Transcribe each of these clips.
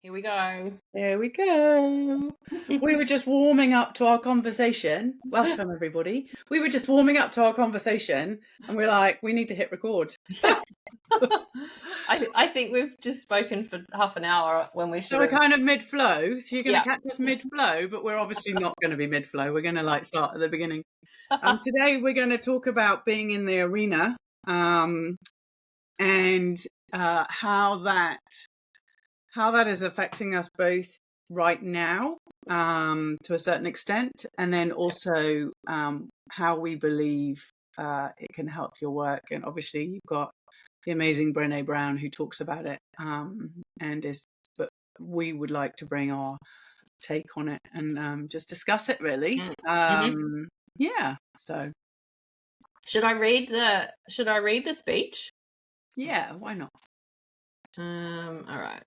Here we go. There we go. We were just warming up to our conversation. Welcome, everybody. We were just warming up to our conversation, and we're like, we need to hit record. Yes. I think we've just spoken for half an hour when we should So we're have. kind of mid-flow. So you're going to Yeah. catch us mid-flow, but we're obviously not going to be mid-flow. We're going to start at the beginning. Today we're going to talk about being in the arena, and how that is affecting us both right now, to a certain extent, and then also how we believe it can help your work. And obviously you've got the amazing Brené Brown who talks about it, but we would like to bring our take on it and just discuss it really. Yeah, so Should I read the speech? Yeah, why not? All right.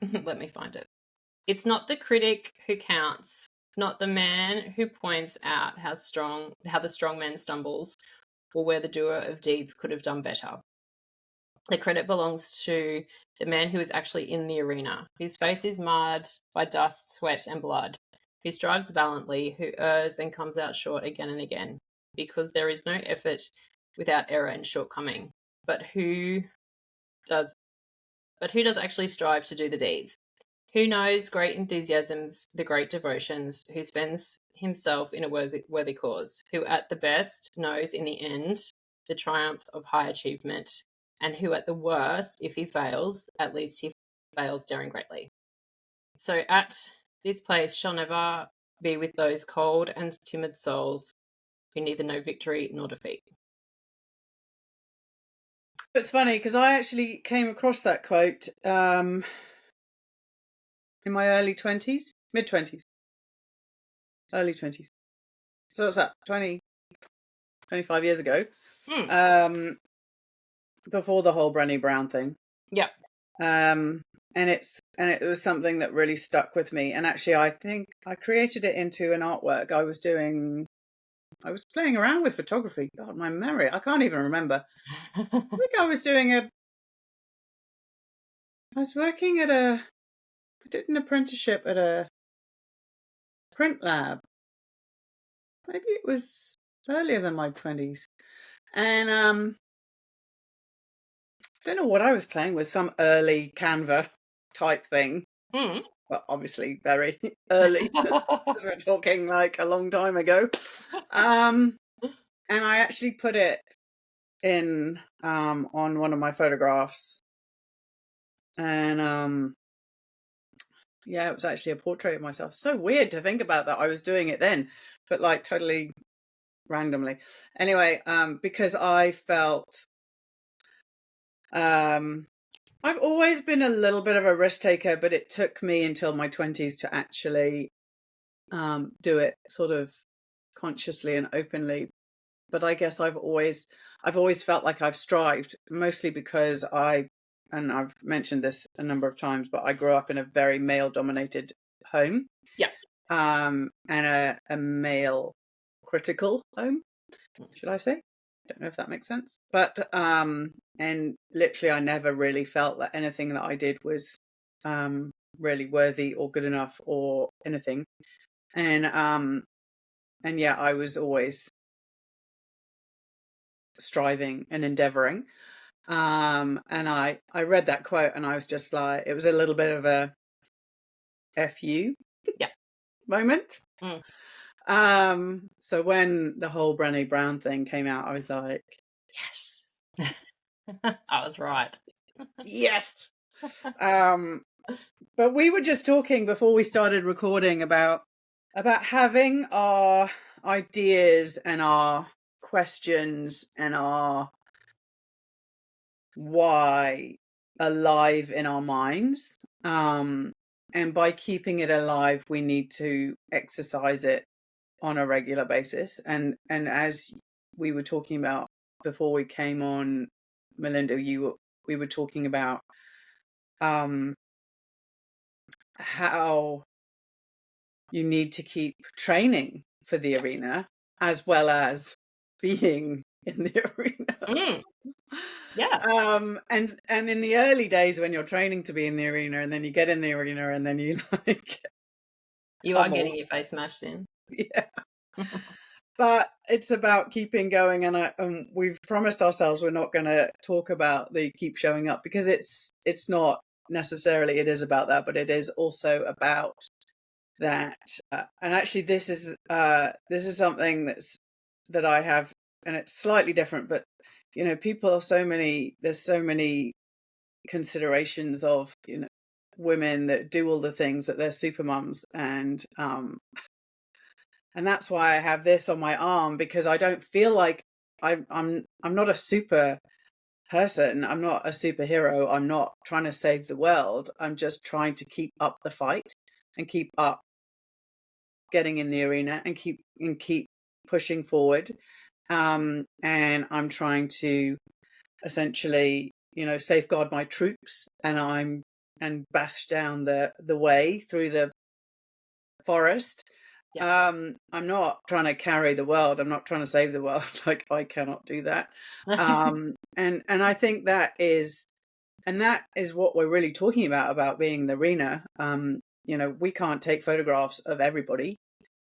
Let me find it. It's not the critic who counts, not the man who points out how the strong man stumbles, or where the doer of deeds could have done better. The credit belongs to the man who is actually in the arena, whose face is marred by dust, sweat, and blood, who strives valiantly, who errs and comes out short again and again, because there is no effort without error and shortcoming. But who does actually strive to do the deeds? Who knows great enthusiasms, the great devotions, who spends himself in a worthy cause, who at the best knows in the end the triumph of high achievement, and who at the worst, if he fails, at least he fails daring greatly. So at this place shall never be with those cold and timid souls who neither know victory nor defeat. It's funny because I actually came across that quote in my early 20s, mid-20s, early 20s. So what's that, 20, 25 years ago, before the whole Brené Brown thing. Yeah. And it was something that really stuck with me. And actually, I think I created it into an artwork I was doing. I was playing around with photography. God, my memory, I can't even remember. I think I was working I did an apprenticeship at a print lab. Maybe it was earlier than my 20s. And I don't know what I was playing with, some early Canva type thing. Well, obviously very early, because we're talking like a long time ago. And I actually put it in on one of my photographs. And yeah, it was actually a portrait of myself. So weird to think about that. I was doing it then, but like totally randomly. Anyway, because I felt I've always been a little bit of a risk taker, but it took me until my 20s to actually do it sort of consciously and openly. But I guess I've always felt like I've strived, mostly because and I've mentioned this a number of times, but I grew up in a very male-dominated home. Yeah. And a male critical home, should I say? Don't know if that makes sense. But and literally I never really felt that anything that I did was really worthy or good enough or anything. And yeah, I was always striving and endeavoring. And I read that quote and I was just like, it was a little bit of a FU moment. So when the whole Brené Brown thing came out, I was like, yes. I was right. Yes. But we were just talking before we started recording about having our ideas and our questions and our why alive in our minds. And by keeping it alive, we need to exercise it on a regular basis. And as we were talking about before we came on, Melinda, we were talking about how you need to keep training for the arena as well as being in the arena. Mm, yeah. And in the early days when you're training to be in the arena, and then you get in the arena, and then you like You are pummel. getting your face smashed in. Yeah. But it's about keeping going, and we've promised ourselves we're not going to talk about the keep showing up, because it's not necessarily, it is about that, but it is also about that. And actually, this is something that I have, and it's slightly different. But people are there's so many considerations of women that do all the things, that they're super mums, and that's why I have this on my arm, because I don't feel like I'm not a super person. I'm not a superhero. I'm not trying to save the world. I'm just trying to keep up the fight and keep up getting in the arena and keep pushing forward. And I'm trying to essentially, safeguard my troops, and bash down the way through the forest. Yeah. I'm not trying to carry the world. I'm not trying to save the world. Like, I cannot do that. And I think that is what we're really talking about being in the arena. We can't take photographs of everybody,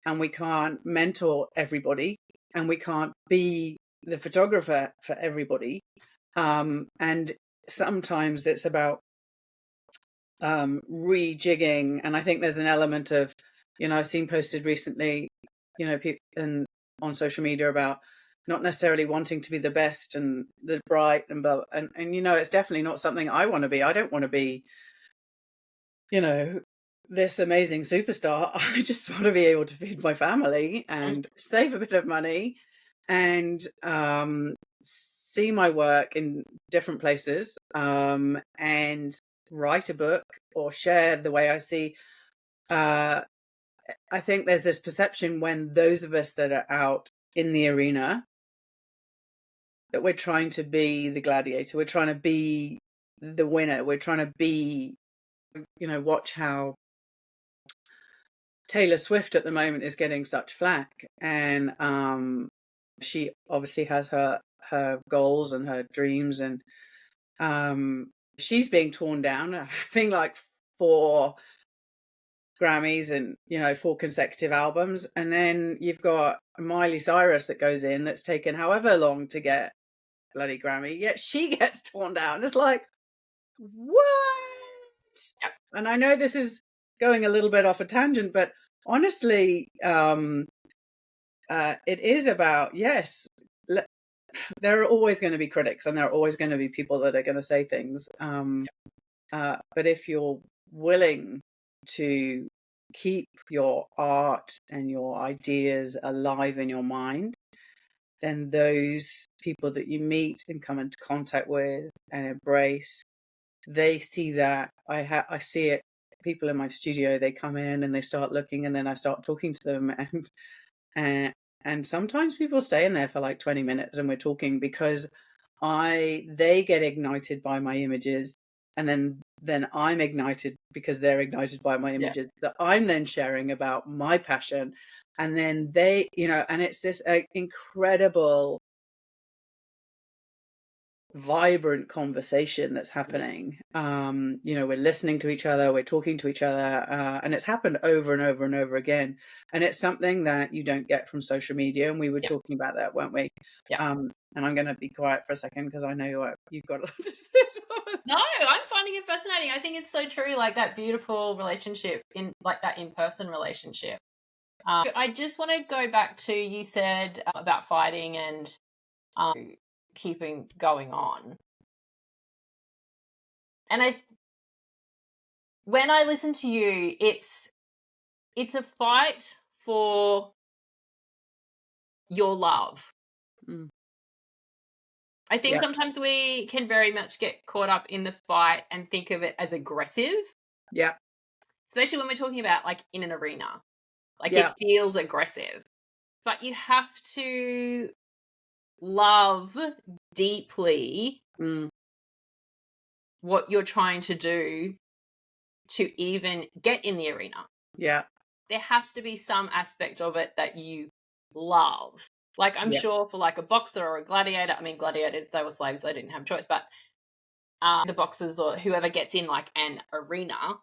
and we can't mentor everybody, and we can't be the photographer for everybody. And sometimes it's about rejigging. And I think there's an element of, I've seen posted recently, people on social media about not necessarily wanting to be the best and the bright and blah, and it's definitely not something I want to be. I don't want to be, this amazing superstar. I just want to be able to feed my family and save a bit of money, and see my work in different places, and write a book or share the way I see. I think there's this perception when those of us that are out in the arena, that we're trying to be the gladiator, we're trying to be the winner, we're trying to be, watch how Taylor Swift at the moment is getting such flack, and she obviously has her goals and her dreams, and she's being torn down, having like 4 Grammys and 4 consecutive albums, and then you've got Miley Cyrus that goes in, that's taken however long to get bloody Grammy, yet she gets torn down. It's like, what? Yep. And I know this is going a little bit off a tangent, but honestly, it is about, yes, there are always going to be critics, and there are always going to be people that are going to say things. But if you're willing to keep your art and your ideas alive in your mind, then those people that you meet and come into contact with and embrace, they see that. I see it. People in my studio, they come in and they start looking, and then I start talking to them, and sometimes people stay in there for like 20 minutes, and we're talking, because they get ignited by my images, and then I'm ignited because they're ignited by my images, that I'm then sharing about my passion, and then they, and it's this incredible, vibrant conversation that's happening. We're listening to each other, we're talking to each other, and it's happened over and over and over again, and it's something that you don't get from social media, and we were talking about that, weren't we? And I'm going to be quiet for a second, because I know you've got a lot to say as well. No, I'm finding it fascinating. I think it's so true, like that beautiful relationship, in like that in-person relationship. I just want to go back to, you said about fighting and keeping going on. And when I listen to you, it's a fight for your love. I think sometimes we can very much get caught up in the fight and think of it as aggressive. Yeah. Especially when we're talking about like in an arena. Like it feels aggressive. But you have to love deeply what you're trying to do to even get in the arena. Yeah. There has to be some aspect of it that you love. Like, I'm Yeah. sure for like a boxer or a gladiator, I mean, gladiators, they were slaves, they didn't have a choice, but the boxers or whoever gets in like an arena,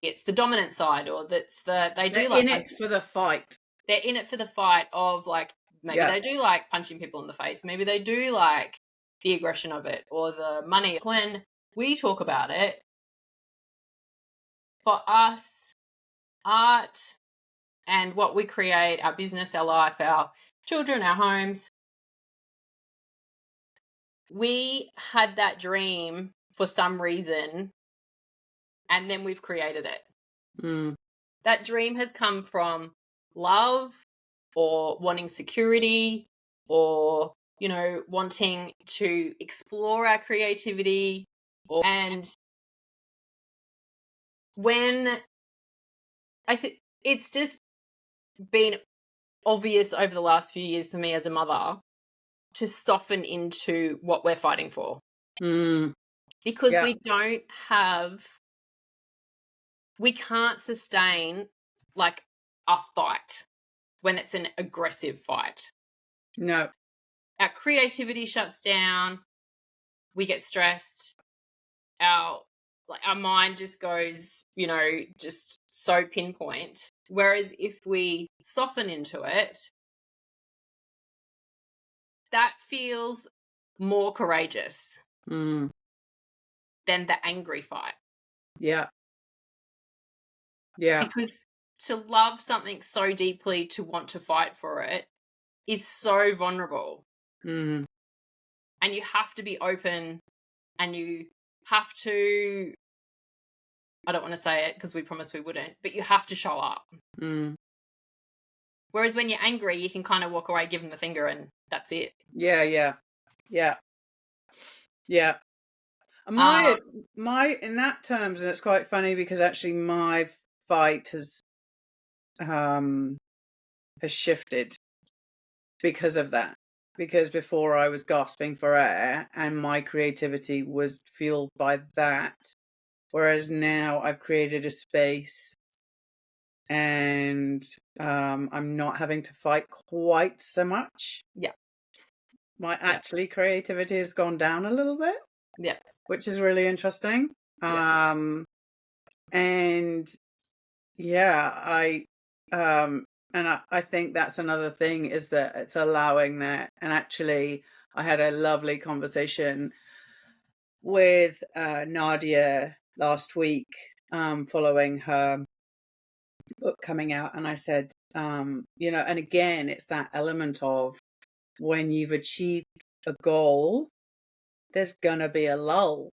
it's the dominant side, or they They're do like in it for the fight. they're in it for the fight of like, maybe Yeah. they do like punching people in the face, maybe they do like the aggression of it or the money. When we talk about it, for us, art and what we create, our business, our life, our children, our homes, we had that dream for some reason and then we've created it. Mm. That dream has come from love or wanting security or, wanting to explore our creativity. And when I think it's just been obvious over the last few years to me as a mother to soften into what we're fighting for. Mm. Because Yeah. we can't sustain like a fight when it's an aggressive fight. No. Our creativity shuts down, we get stressed, our mind just goes, just so pinpoint. Whereas if we soften into it, that feels more courageous Mm. than the angry fight. Yeah. Yeah. Because to love something so deeply, to want to fight for it, is so vulnerable. Mm. And you have to be open, and you have to, I don't want to say it because we promised we wouldn't, but you have to show up. Mm. Whereas when you're angry, you can kind of walk away, give them the finger, and that's it. Yeah. Yeah. Yeah. Yeah. My in that terms, and it's quite funny because actually my fight has shifted because of that. Because before I was gasping for air and my creativity was fueled by that. Whereas now I've created a space and I'm not having to fight quite so much. Yeah. My creativity has gone down a little bit. Yeah. Which is really interesting. Yeah. And yeah, I think that's another thing, is that it's allowing that. And actually, I had a lovely conversation with Nadia last week, following her book coming out, and I said, and again, it's that element of when you've achieved a goal, there's gonna be a lull,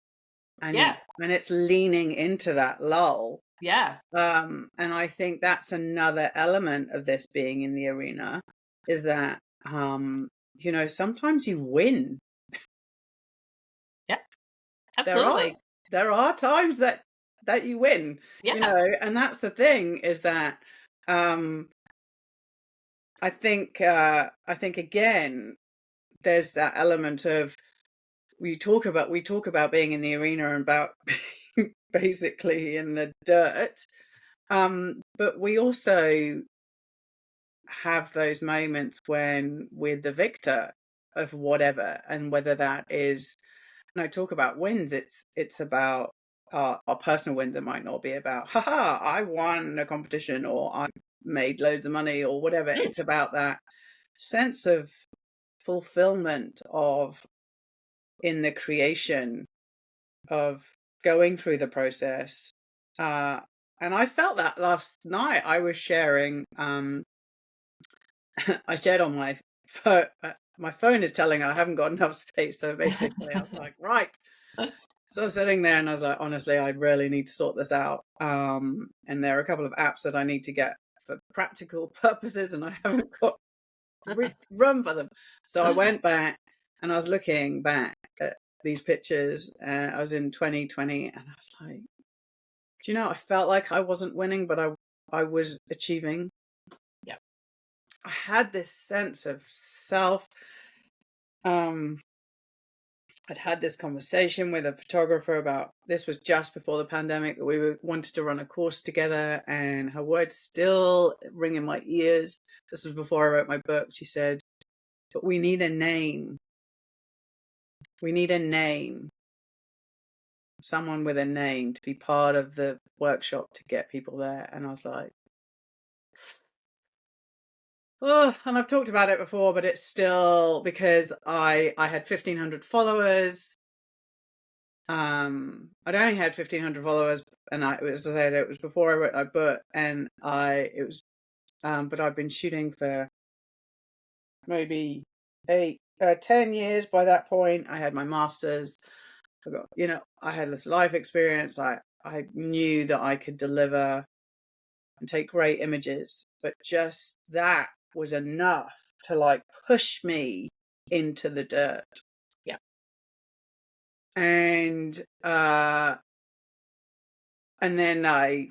and it's leaning into that lull. Yeah. And I think that's another element of this being in the arena, is that sometimes you win. Yeah. Absolutely. There are times that you win. Yeah. And that's the thing, is that I think again, there's that element of, we talk about being in the arena and about being basically in the dirt. But we also have those moments when we're the victor of whatever, and whether that is, and I talk about wins, it's about our personal wins. It might not be about, haha, I won a competition or I made loads of money or whatever. It's about that sense of fulfillment of, in the creation of going through the process. And I felt that last night. I was sharing, I shared on my phone. My phone is telling I haven't got enough space. So basically, I was like, right. So I was sitting there and I was like, honestly, I really need to sort this out. And there are a couple of apps that I need to get for practical purposes, and I haven't got room for them. So I went back and I was looking back at these pictures. I was in 2020, and I was like, do you know, I felt like I wasn't winning, but I was achieving. Yeah. I had this sense of self I'd had this conversation with a photographer about, this was just before the pandemic, that we wanted to run a course together, and her words still ring in my ears. This was before I wrote my book. She said, but we need a name. We need a name. Someone with a name to be part of the workshop to get people there. And I was like, oh, and I've talked about it before, but it's still, because I had 1,500 followers. I'd only had 1,500 followers, and it was before I wrote my book, and but I've been shooting for maybe 10 years by that point. I had my master's. I got, I had this life experience. I knew that I could deliver and take great images, but just that was enough to like push me into the dirt. Yeah. And then I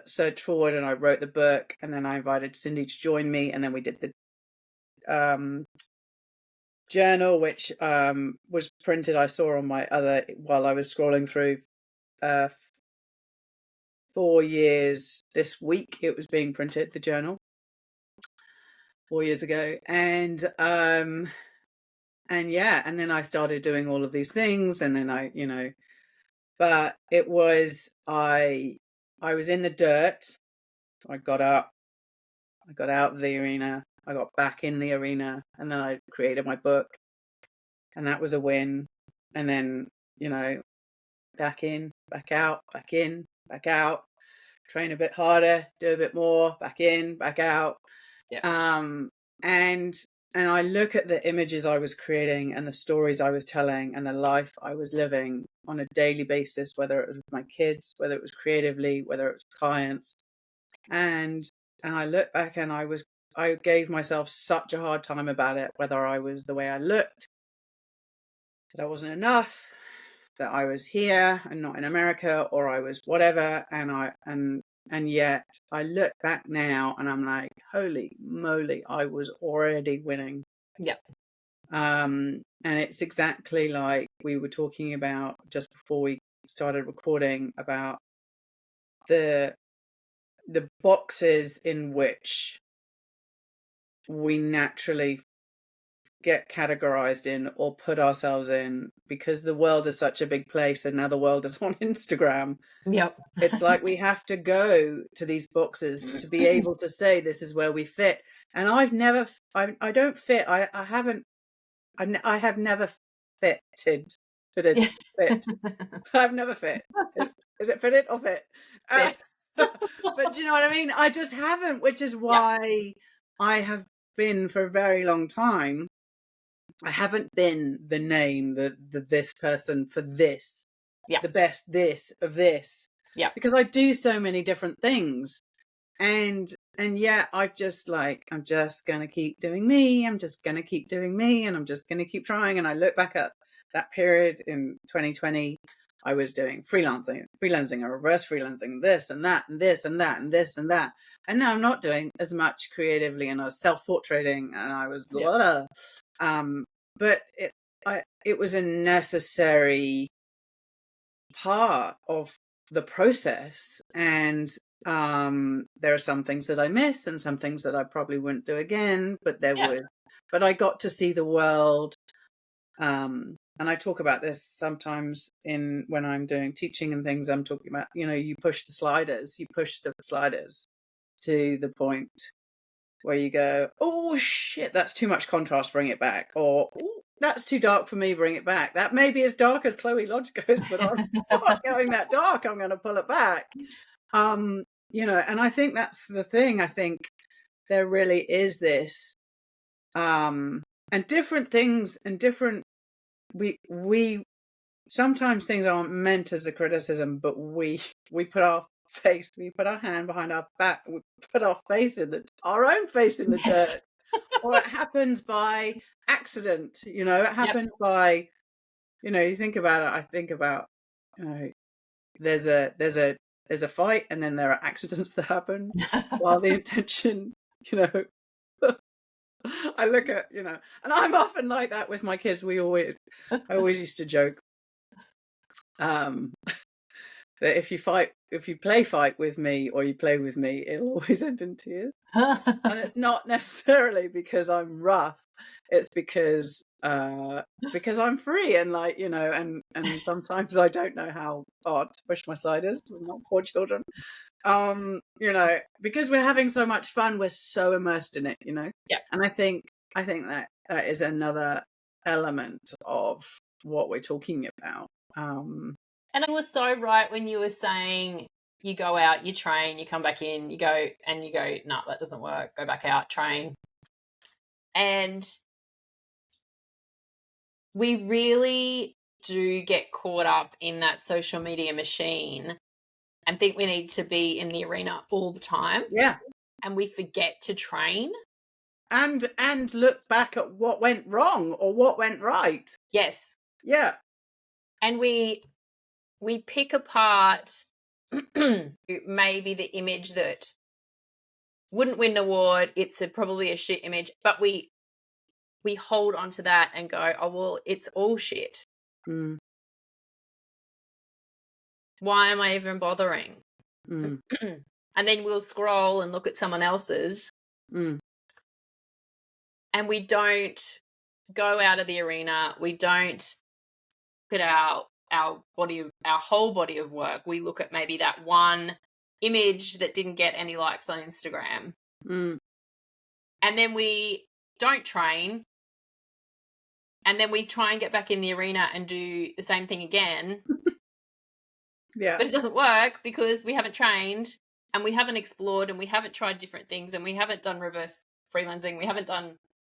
searched forward and I wrote the book, and then I invited Cindy to join me, and then we did the journal, which was printed, I saw on my while I was scrolling through 4 years this week. It was being printed, the journal, 4 years ago. And yeah, and then I started doing all of these things, and then but it was, I was in the dirt. I got up, I got out of the arena, I got back in the arena, and then I created my book, and that was a win. And then, back in, back out, back in, back out, train a bit harder, do a bit more, back in, back out. Yeah. And I look at the images I was creating and the stories I was telling and the life I was living on a daily basis, whether it was with my kids, whether it was creatively, whether it was clients. And I look back and I gave myself such a hard time about it, whether I was the way I looked, that I wasn't enough, that I was here and not in America, or I was whatever. And yet I look back now and I'm like, holy moly, I was already winning. Yeah. And it's exactly like we were talking about just before we started recording, about the boxes in which we naturally get categorized in or put ourselves in, because the world is such a big place, and now the world is on Instagram. Yep. It's like we have to go to these boxes to be able to say this is where we fit. And I don't fit. I have never fitted. Fitted. Fit. I've never fit. Is it fitted or fit? But do you know what I mean? I just haven't, which is why I have been, for a very long time, I haven't been the name, the this person for this, the best this of this, because I do so many different things, and yet I'm just gonna keep doing me. I'm just gonna keep doing me, and I'm just gonna keep trying. And I look back at that period in 2020. I was doing freelancing, or reverse freelancing, this and that, and this and that, and this and that. And now I'm not doing as much creatively, and I was self-portraiting, and I was but it was a necessary part of the process. And there are some things that I miss and some things that I probably wouldn't do again, but but I got to see the world. And I talk about this sometimes when I'm doing teaching and things. I'm talking about, you push the sliders to the point where you go, oh shit, that's too much contrast, bring it back. Or, oh, that's too dark for me, bring it back. That may be as dark as Chloe Lodge goes, but I'm not going that dark. I'm going to pull it back. And I think that's the thing. I think there really is this, and different things and different, we sometimes things aren't meant as a criticism, but we put our hand behind our back, we put our own face in the dirt, or it happens by accident. It happens by, you think about it. I think about, there's a fight, and then there are accidents that happen while the intention, I look at, and I'm often like that with my kids. I always used to joke, um, that if you play fight with me or you play with me, it'll always end in tears. And it's not necessarily because I'm rough. It's because I'm free and and sometimes I don't know how far to push my sliders. We're not poor children. Because we're having so much fun, we're so immersed in it, Yeah. And I think that is another element of what we're talking about. And I was so right when you were saying you go out, you train, you come back in, you go, no, that doesn't work. Go back out, train. And we really do get caught up in that social media machine and think we need to be in the arena all the time. Yeah. And we forget to train. And look back at what went wrong or what went right. Yes. Yeah. And we pick apart maybe the image that wouldn't win an award. It's probably a shit image, but we hold on to that and go, oh, well, it's all shit. Mm. Why am I even bothering? Mm. And then we'll scroll and look at someone else's. Mm. And we don't go out of the arena. We don't look at our whole body of work. We look at maybe that one image that didn't get any likes on Instagram. Mm. And then we don't train. And then we try and get back in the arena and do the same thing again. Yeah. But it doesn't work because we haven't trained and we haven't explored and we haven't tried different things and we haven't done reverse freelancing. We haven't done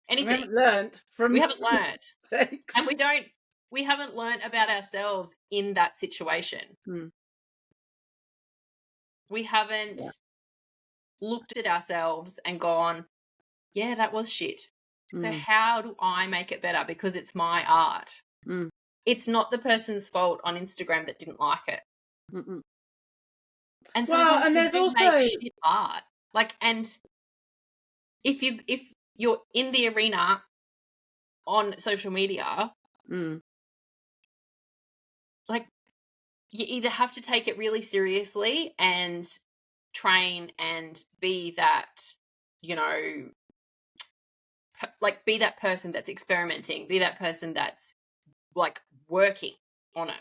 anything. We haven't learned from We haven't learned. mistakes. And we haven't learned about ourselves in that situation. Mm. We haven't looked at ourselves and gone, yeah, that was shit. So how do I make it better? Because it's my art. Mm. It's not the person's fault on Instagram that didn't like it. Mm-mm. And sometimes and there's also make shit art. And if you're in the arena on social media, you either have to take it really seriously and train and be that, be that person that's experimenting, be that person that's working on it.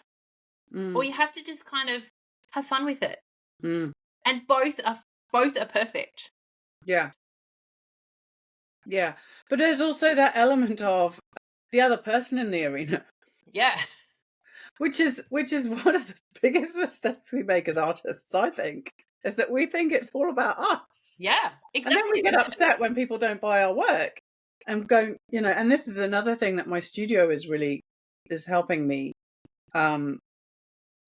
Or you have to just kind of have fun with it. And both are perfect. Yeah. Yeah. But there's also that element of the other person in the arena. Yeah. Which is one of the biggest mistakes we make as artists, I think, is that we think it's all about us. Yeah, exactly. And then we get upset when people don't buy our work and go, and this is another thing that my studio is helping me. I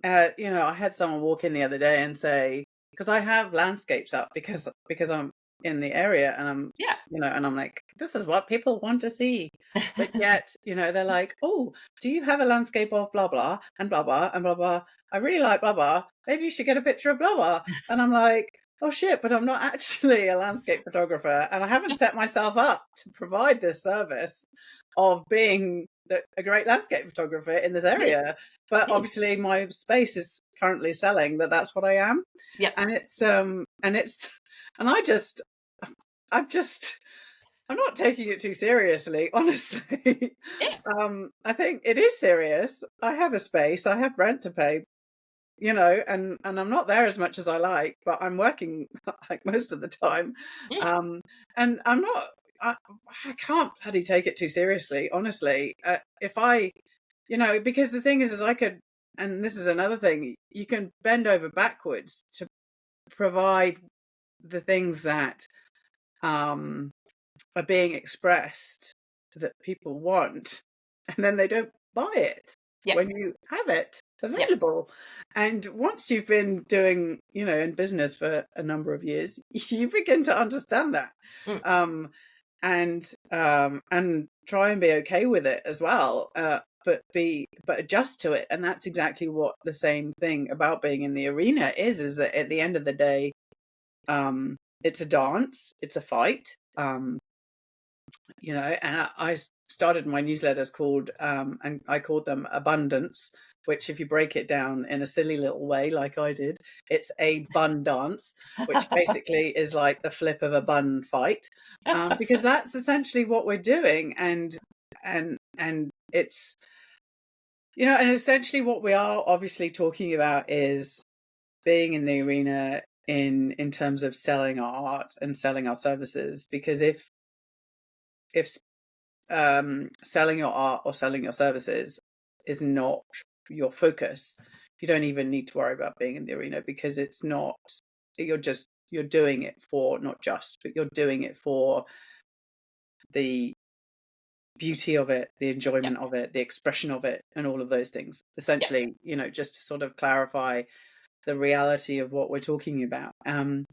had someone walk in the other day and say, because I have landscapes up because I'm in the area and I'm and I'm like, this is what people want to see. But yet, they're like, oh, do you have a landscape of blah blah and blah blah and blah blah? I really like blah blah. Maybe you should get a picture of blah blah. And I'm like, oh shit, but I'm not actually a landscape photographer and I haven't set myself up to provide this service of being a great landscape photographer in this area. But obviously my space is currently selling that's what I am. Yeah. I'm not taking it too seriously, honestly. Yeah. I think it is serious. I have a space, I have rent to pay, and I'm not there as much as I like, but I'm working most of the time. And I'm not, I can't bloody take it too seriously, honestly. If I, because the thing is I could, and this is another thing, you can bend over backwards to provide the things that are being expressed that people want, and then they don't buy it when you have it available. And once you've been doing, in business for a number of years, you begin to understand that. And try and be okay with it as well, but adjust to it. And that's exactly what the same thing about being in the arena is that at the end of the day, it's a dance, it's a fight, you know, and I started my newsletters called, and I called them Abundance, which if you break it down in a silly little way, like I did, it's a bun dance, which basically is like the flip of a bun fight, because that's essentially what we're doing. And it's, you know, and essentially what we are obviously talking about is being in the arena in terms of selling our art and selling our services, because if selling your art or selling your services is not your focus, you don't even need to worry about being in the arena, because it's not, you're doing it for, not just, but you're doing it for the beauty of it, the Yep. enjoyment of it, the expression of it, and all of those things. Yep. Essentially, you know, just to sort of clarify the reality of what we're talking about. And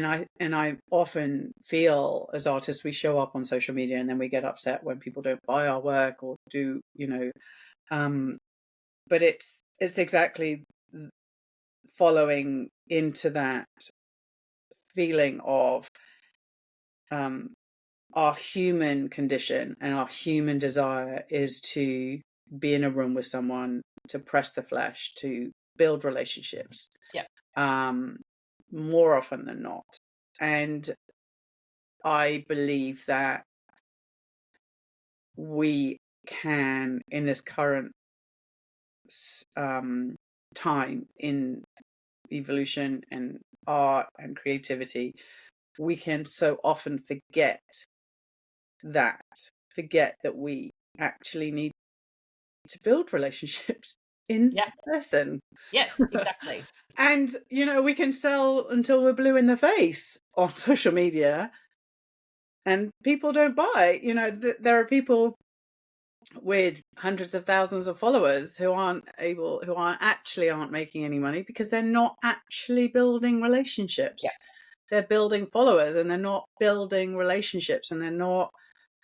I often feel as artists, we show up on social media and then we get upset when people don't buy our work or do, you know, but it's exactly following into that feeling of our human condition, and our human desire is to be in a room with someone, to press the flesh, to build relationships, Yep. more often than not. And I believe that we can, in this current time in evolution and art and creativity, we can so often that forget that we actually need to build relationships in Yep. person. Yes, exactly. And, you know, we can sell until we're blue in the face on social media and people don't buy. You know, there are people with hundreds of thousands of followers who aren't making any money because they're not actually building relationships. Yeah. They're building followers and they're not building relationships, and they're not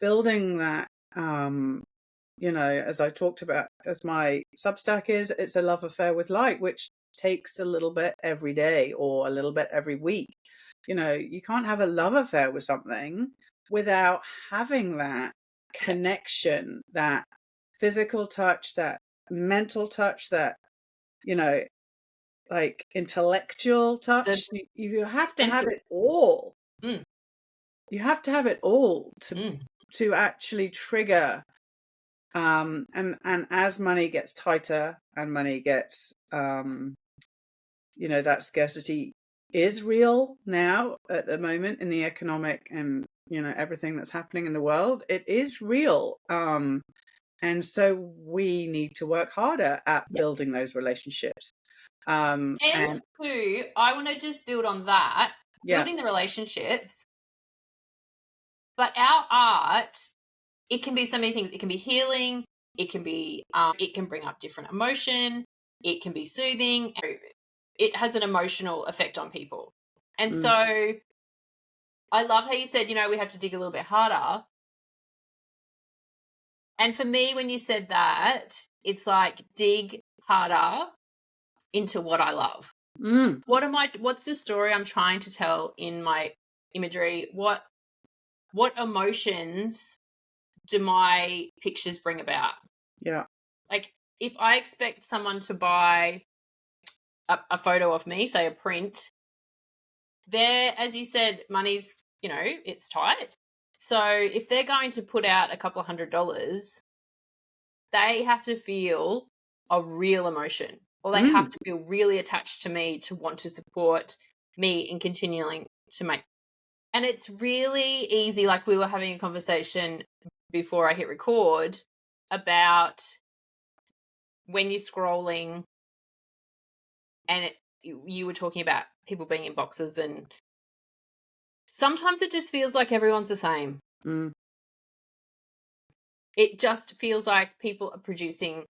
building that, you know, as I talked about, as my Substack is, it's a love affair with light, which takes a little bit every day or a little bit every week. You know, you can't have a love affair with something without having that connection, that physical touch, that mental touch, that, you know, like intellectual The touch. You have to have sensory. it all. Mm, You have to have it all mm. to actually trigger. And as money gets tighter and money gets, you know, that scarcity is real now at the moment in the economic and, you know, everything that's happening in the world. It is real. And so we need to work harder at Yep. building those relationships. And And two, I want to just build on that, yeah, building the relationships. But our art, it can be so many things. It can be healing. It can be, it can bring up different emotion. It can be soothing. It has an emotional effect on people. And so mm, I love how you said, you know, we have to dig a little bit harder. And for me, when you said that, it's like dig harder into what I love. mm, What's the story I'm trying to tell in my imagery? What emotions do my pictures bring about? yeah, Like, if I expect someone to buy a photo of me, say a print, there, as you said, money's, you know, it's tight. So if they're going to put out a couple of $100, they have to feel a real emotion, or they have mm, to feel really attached to me to want to support me in continuing to make. And it's really easy. Like, we were having a conversation before I hit record about when you're scrolling and you were talking about people being in boxes, and sometimes it just feels like everyone's the same. mm, It just feels like people are producing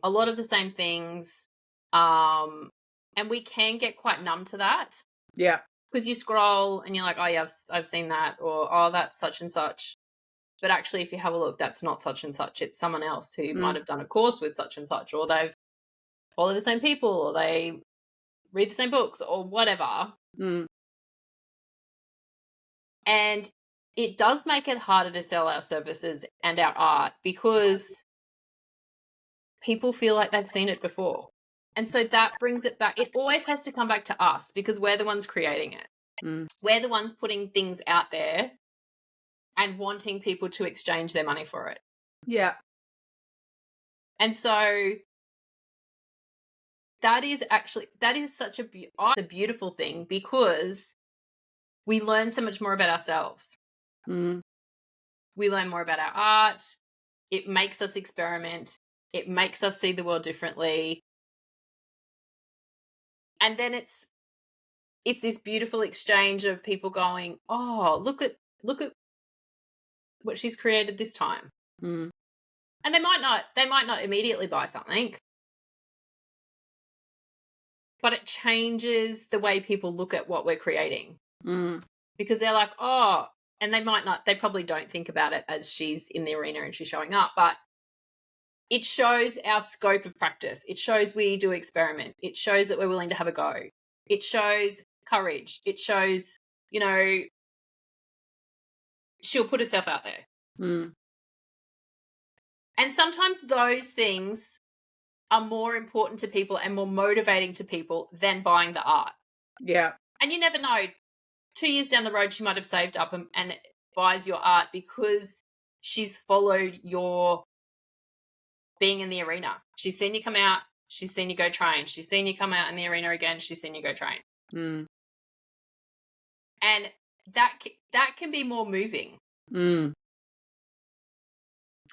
a lot of the same things. And we can get quite numb to that, yeah, because you scroll and you're like, oh yeah, I've seen that, or oh, that's such and such. But actually, if you have a look, that's not such and such. It's someone else who might mm, have done a course with such and such, or they've followed the same people, or they read the same books, or whatever. mm, And it does make it harder to sell our services and our art because people feel like they've seen it before. And so that brings it back. It always has to come back to us because we're the ones creating it. Mm. We're the ones putting things out there and wanting people to exchange their money for it. Yeah. And so that is such a beautiful thing because we learn so much more about ourselves. Mm. We learn more about our art. It makes us experiment. It makes us see the world differently. And then it's this beautiful exchange of people going, "Oh, look at what she's created this time." Mm. And they might not immediately buy something, but it changes the way people look at what we're creating. Mm. Because they're like, "Oh," and they probably don't think about it as she's in the arena and she's showing up, but it shows our scope of practice. It shows we do experiment. It shows that we're willing to have a go. It shows courage. It shows, she'll put herself out there. Mm. And sometimes those things are more important to people and more motivating to people than buying the art. Yeah. And you never know. 2 years down the road, she might have saved up and buys your art because she's followed your being in the arena. She's seen you come out. She's seen you go train. She's seen you come out in the arena again. She's seen you go train. Mm. And that can be more moving. Mm.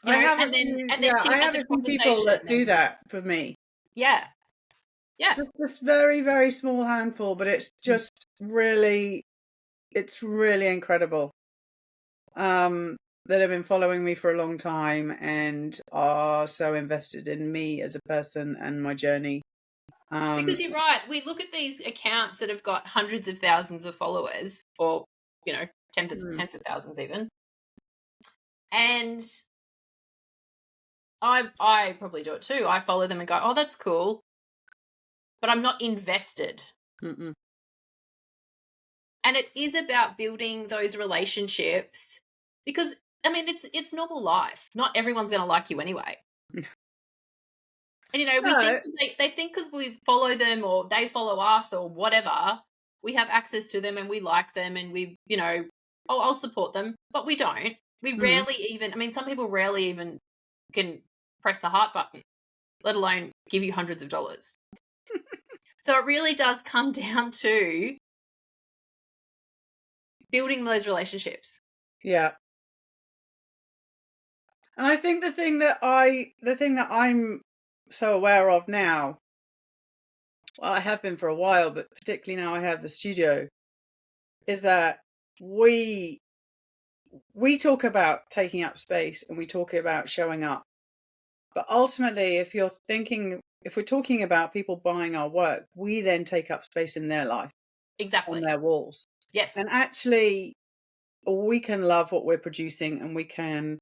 You know, I have and then she has a few people that conversation do that for me. Yeah. Yeah. Just this very, very small handful, but it's just really, it's really incredible. That have been following me for a long time and are so invested in me as a person and my journey. Because you're right. We look at these accounts that have got hundreds of thousands of followers, or tens of thousands even, and I probably do it too. I follow them and go, "Oh, that's cool," but I'm not invested. Mm-mm. And it is about building those relationships because it's normal life. Not everyone's going to like you anyway. And they think because we follow them or they follow us or whatever, we have access to them and we like them and we, I'll support them, but we don't. We rarely even, some people rarely even can press the heart button, let alone give you hundreds of dollars. So it really does come down to building those relationships. Yeah. And I think the thing that I'm so aware of now, well, I have been for a while, but particularly now I have the studio, is that we talk about taking up space and we talk about showing up. But ultimately, if we're talking about people buying our work, we then take up space in their life. Exactly. On their walls. Yes. And actually, we can love what we're producing and we can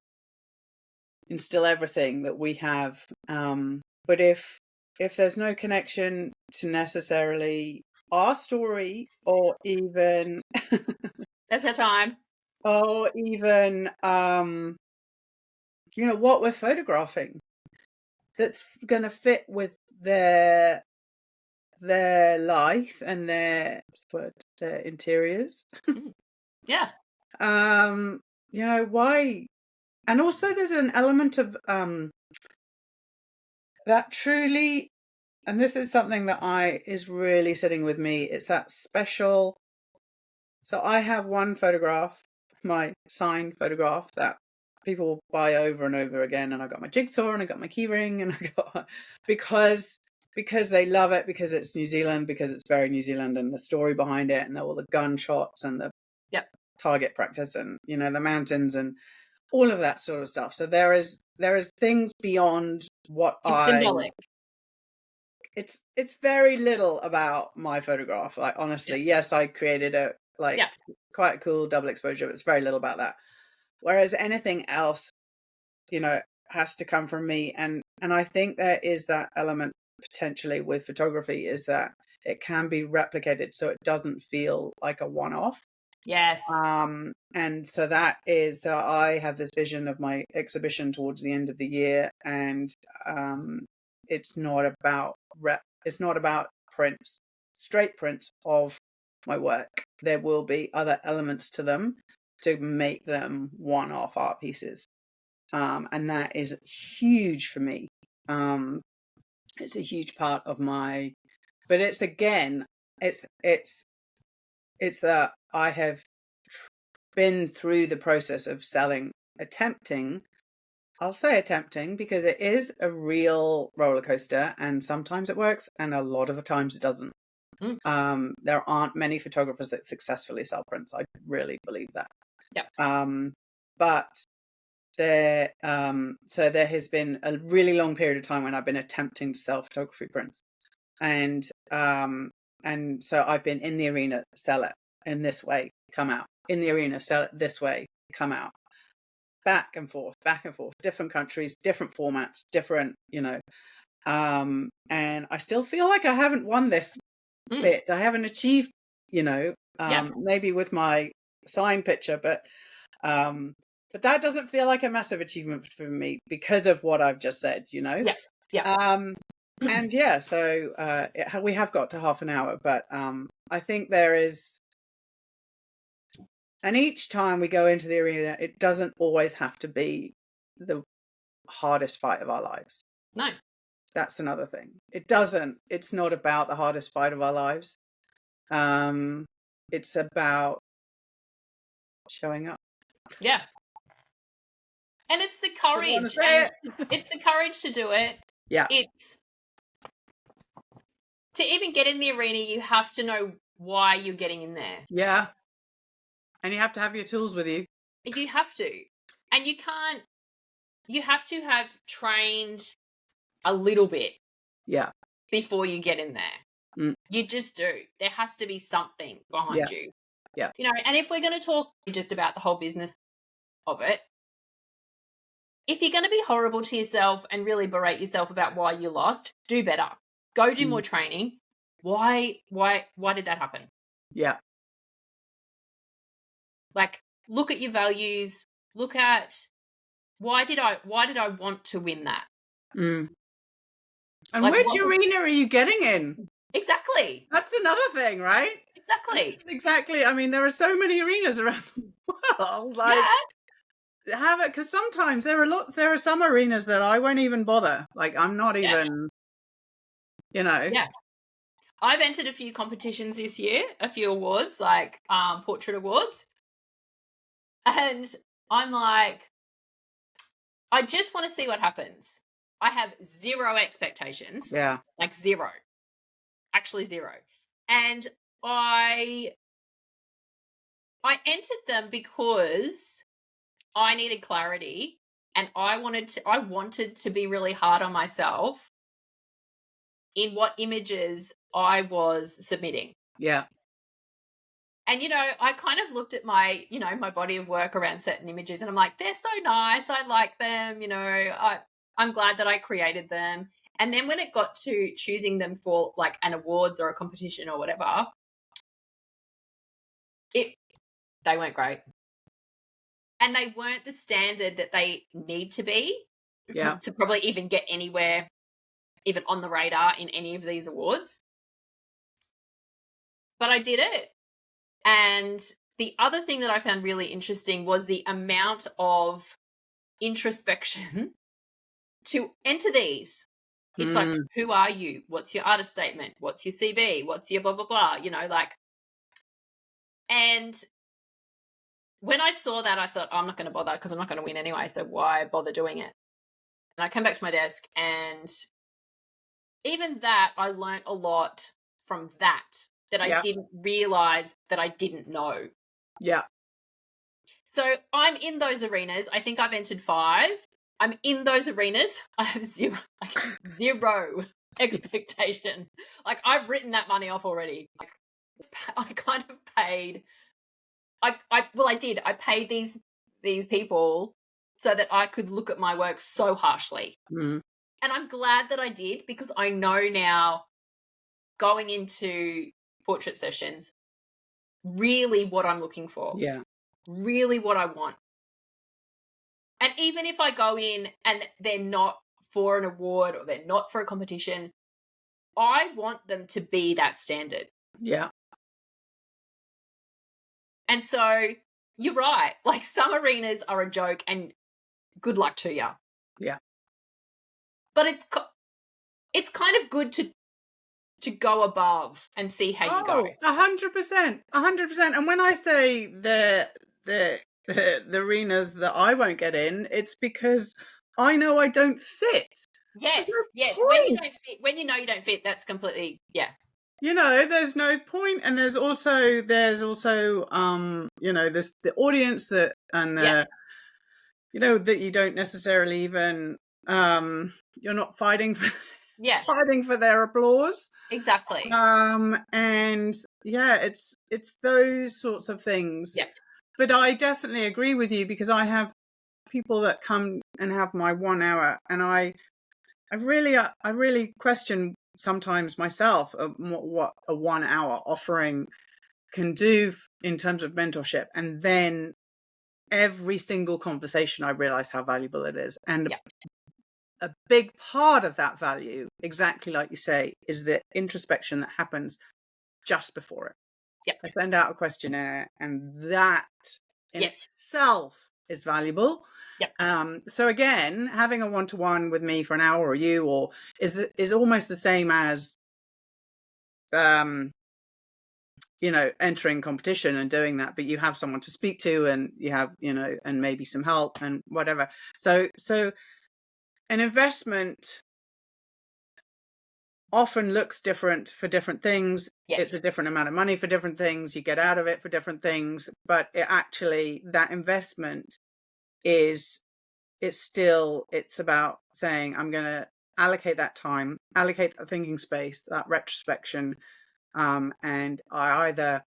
instill everything that we have. But if there's no connection to necessarily our story or even that's our time. Or even what we're photographing that's going to fit with their life and their interiors. Yeah. Why? And also there's an element of that truly, and this is something that is really sitting with me, it's that special. So I have one photograph, my signed photograph, that people will buy over and over again, and I got my jigsaw and I got my key ring and I got because they love it, because it's New Zealand, because it's very New Zealand, and the story behind it, and all the gunshots and the target practice and the mountains and all of that sort of stuff. So there is things beyond what it's symbolic. It's very little about my photograph. Like, honestly, yes, I created a quite a cool double exposure, but it's very little about that. Whereas anything else, has to come from me. And I think there is that element potentially with photography, is that it can be replicated so it doesn't feel like a one-off. Yes. And so that is, I have this vision of my exhibition towards the end of the year, and it's not about it's not about prints, straight prints of my work. There will be other elements to them to make them one-off art pieces, and that is huge for me. It's a huge part of my, but it's again, it's that I have been through the process of attempting, I'll say attempting, because it is a real roller coaster, and sometimes it works and a lot of the times it doesn't. There aren't many photographers that successfully sell prints. I really believe that. Yep. But there, so there has been a really long period of time when I've been attempting to sell photography prints, and so I've been in the arena, sell it in this way, come out. In the arena, sell it this way, come out. Back and forth, different countries, different formats, different, and I still feel like I haven't won this bit. I haven't achieved, maybe with my sign picture, but that doesn't feel like a massive achievement for me because of what I've just said, Yeah. And yeah, so we have got to half an hour, but I think there is, and each time we go into the arena, it doesn't always have to be the hardest fight of our lives. No. That's another thing. It's not about the hardest fight of our lives. It's about showing up. Yeah. And it's the courage. It's the courage to do it. Yeah. It's to even get in the arena, you have to know why you're getting in there. Yeah. And you have to have your tools with you. You have to. And you have to have trained a little bit. Yeah. Before you get in there. You just do. There has to be something behind you. Yeah. And if we're going to talk just about the whole business of it, if you're going to be horrible to yourself and really berate yourself about why you lost, do better. Go do more training. Why did that happen? Yeah. Like, look at your values. Look at why did I want to win that? And like, which arena are you getting in? Exactly. That's another thing, right? Exactly. I mean, there are so many arenas around the world. Like, have it, because sometimes there are some arenas that I won't even bother. Like, I'm not even, Yeah. I've entered a few competitions this year, a few awards, like portrait awards. And I'm like, I just want to see what happens. I have zero expectations. Yeah. Like zero. Actually zero. And I entered them because I needed clarity, and I wanted to be really hard on myself in what images I was submitting. Yeah. And, I kind of looked at my, my body of work around certain images, and I'm like, they're so nice. I like them. I'm glad that I created them. And then when it got to choosing them for like an awards or a competition or whatever, they weren't great. And they weren't the standard that they need to be to probably even get anywhere, even on the radar in any of these awards. But I did it. And the other thing that I found really interesting was the amount of introspection to enter these. It's like, who are you? What's your artist statement? What's your CV? What's your blah, blah, blah? And when I saw that, I thought, I'm not going to bother because I'm not going to win anyway, so why bother doing it? And I came back to my desk, and even that, I learnt a lot from that I didn't realize that I didn't know. Yeah. So I'm in those arenas. I think I've entered 5. I'm in those arenas. I have zero expectation. Like, I've written that money off already. Like, I kind of paid. I did. I paid these people so that I could look at my work so harshly. And I'm glad that I did, because I know now, going into portrait sessions, really what I'm looking for. Yeah. Really what I want. And even if I go in and they're not for an award or they're not for a competition, I want them to be that standard. Yeah. And so you're right. Like, some arenas are a joke and good luck to you. Yeah. But it's kind of good to go above and see how you go. 100%. 100%. And when I say the arenas that I won't get in, it's because I know I don't fit. Yes, no yes. point. When you don't fit, when you know you don't fit, that's completely, yeah. You know, there's no point. And there's also you know, there's the audience that, and Yeah. you know, that you don't necessarily even you're not fighting for Yeah. fighting for their applause. Exactly. And yeah, it's those sorts of things. Yeah. But I definitely agree with you, because I have people that come and have my 1 hour, and I really question sometimes myself what a 1 hour offering can do in terms of mentorship. And then every single conversation, I realize how valuable it is. And Yeah. a big part of that value, exactly like you say, is the introspection that happens just before it. Yeah. I send out a questionnaire, and that in Yes. itself is valuable. Yep. So again, having a one-to-one with me for an hour, or you, or is almost the same as you know, entering competition and doing that, but you have someone to speak to, and you have, you know, and maybe some help and whatever. So an investment often looks different for different things. Yes. It's a different amount of money for different things. You get out of it for different things, but it actually, that investment is, it's about saying, I'm going to allocate that time, allocate that thinking space, that retrospection, and I either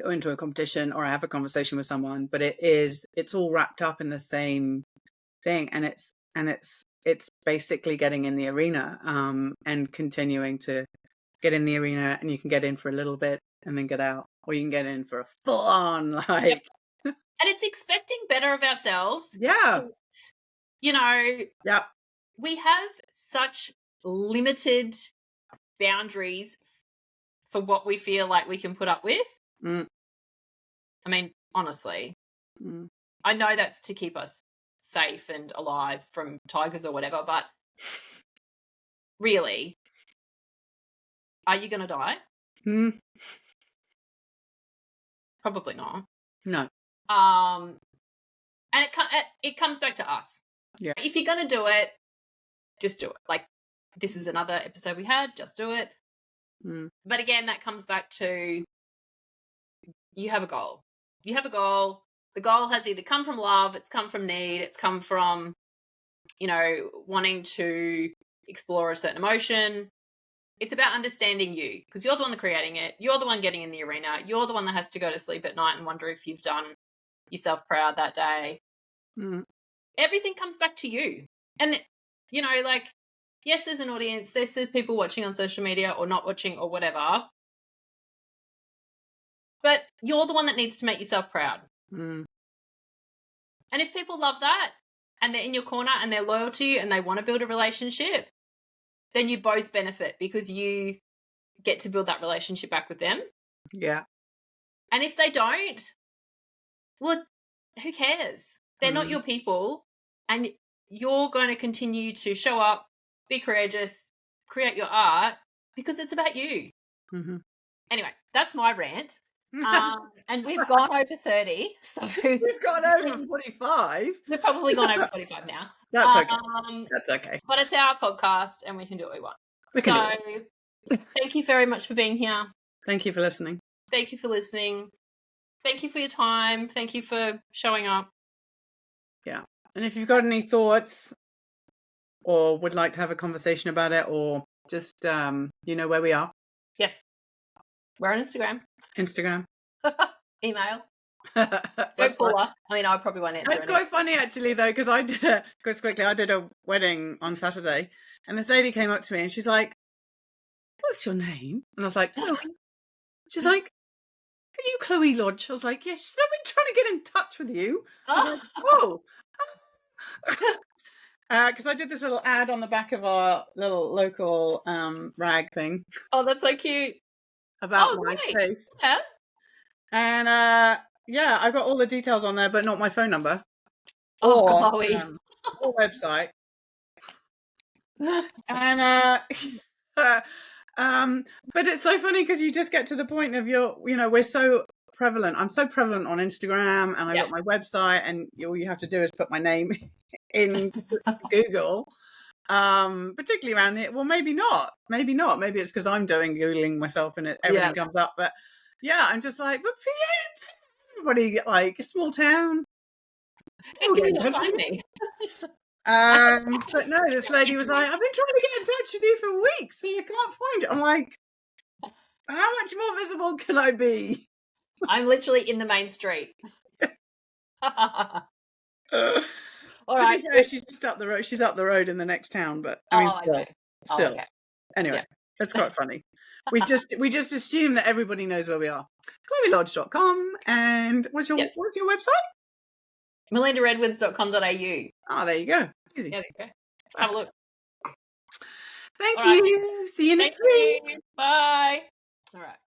go into a competition or I have a conversation with someone, but it's all wrapped up in the same thing, and it's basically getting in the arena, and continuing to get in the arena, and you can get in for a little bit and then get out, or you can get in for a full on, like. Yep. And it's expecting better of ourselves. Yeah. You know, Yeah. we have such limited boundaries for what we feel like we can put up with. Mm. I mean, honestly, Mm. I know that's to keep us safe and alive from tigers or whatever, but really, are you going to die? Mm. Probably not. No. And it comes back to us. Yeah. If you're going to do it, just do it. Like, this is another episode we had, just do it. Mm. But again, that comes back to, you have a goal. You have a goal. The goal has either come from love, it's come from need, it's come from, you know, wanting to explore a certain emotion. It's about understanding you, because you're the one creating it. You're the one getting in the arena. You're the one that has to go to sleep at night and wonder if you've done yourself proud that day. Mm. Everything comes back to you. And, you know, like, yes, there's an audience. There's people watching on social media or not watching or whatever. But you're the one that needs to make yourself proud. Mm. And if people love that and they're in your corner and they're loyal to you and they want to build a relationship, then you both benefit, because you get to build that relationship back with them. Yeah. And if they don't, well, who cares? They're not your people, and you're going to continue to show up, be courageous, create your art, because it's about you. Mm-hmm. Anyway, that's my rant. And we've gone over 30, so we've gone over 45. We've probably gone over 45 now. That's okay. That's okay. But it's our podcast, and we can do what we want. Thank you very much for being here. Thank you for listening. Thank you for listening. Thank you for your time. Thank you for showing up. Yeah. And if you've got any thoughts or would like to have a conversation about it, or just, you know where we are. Yes. We're on Instagram. Email. Don't call us. I mean, I probably won't answer. It's quite funny, actually, though, because I did a wedding on Saturday, and this lady came up to me and she's like, "What's your name?" And I was like, "Chloe." She's like, are you Chloe Lodge? I was like, yeah. She said, I've been trying to get in touch with you. I was like, Oh, oh. Because I did this little ad on the back of our little local rag thing oh, that's so cute. about Oh, my great. space. Yeah. And yeah, I got all the details on there, but not my phone number Oh, or Chloe. website. And but it's so funny because you just get to the point of we're so prevalent. I'm so prevalent on Instagram, and I've got my website, and all you have to do is put my name in Google. Particularly around here. Well, maybe not. Maybe it's because I'm Googling myself and everything comes up. But yeah, I'm just like, but everybody, like a small town. How can you not find me? But no, this lady was like, I've been trying to get in touch with you for weeks and you can't find it. I'm like, how much more visible can I be? I'm literally in the main street. All to right. be fair, she's just up the road. She's up the road in the next town, but I mean, still. Okay. Anyway, that's quite funny. We just assume that everybody knows where we are. ChloeLodge.com. And what's your website? melindaredwoods.com.au. Oh, there you go. Easy. There you go. Have a look. Thank you. See you next week. Bye.